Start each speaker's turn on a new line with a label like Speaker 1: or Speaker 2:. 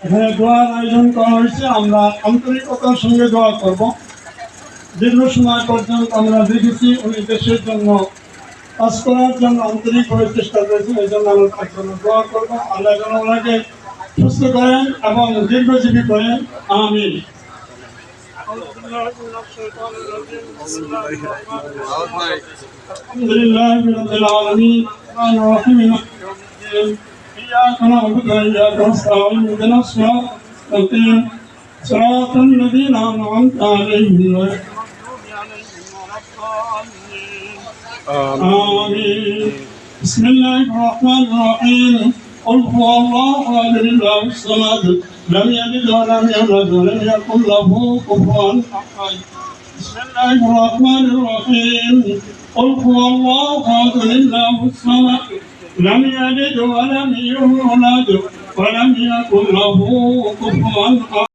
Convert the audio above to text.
Speaker 1: এখানে দোয়ার আয়োজন করা হয়েছে। আমরা আন্তরিকতার সঙ্গে দোয়া করব। দীর্ঘ সময় পর্যন্ত আমরা দেখেছি উনি দেশের জন্য কাজ করার জন্য আন্তরিকভাবে চেষ্টা করেছেন। এই জন্য আমরা তার জন্য দোয়া করবো। আল্লাহ যেন ওনাকে সুস্থ করেন এবং দীর্ঘজীবী করেন। আমিন। আলহামদুলিল্লাহ রাব্বিল আলামিন আর রাহিম إياك نعبد وإياك نستعين اهدنا الصراط المستقيم صراط الذين أنعمت عليهم غير المغضوب عليهم ولا الضالين آمين. بسم الله الرحمن الرحيم. قل هو الله أحد الله الصمد لم يلد ولم يولد ولم يكن له كفوا أحد. بسم الله الرحمن الرحيم. قل هو الله أحد الله الصمد لم يلد ولم يولد ولم يكن له كفوا أحد.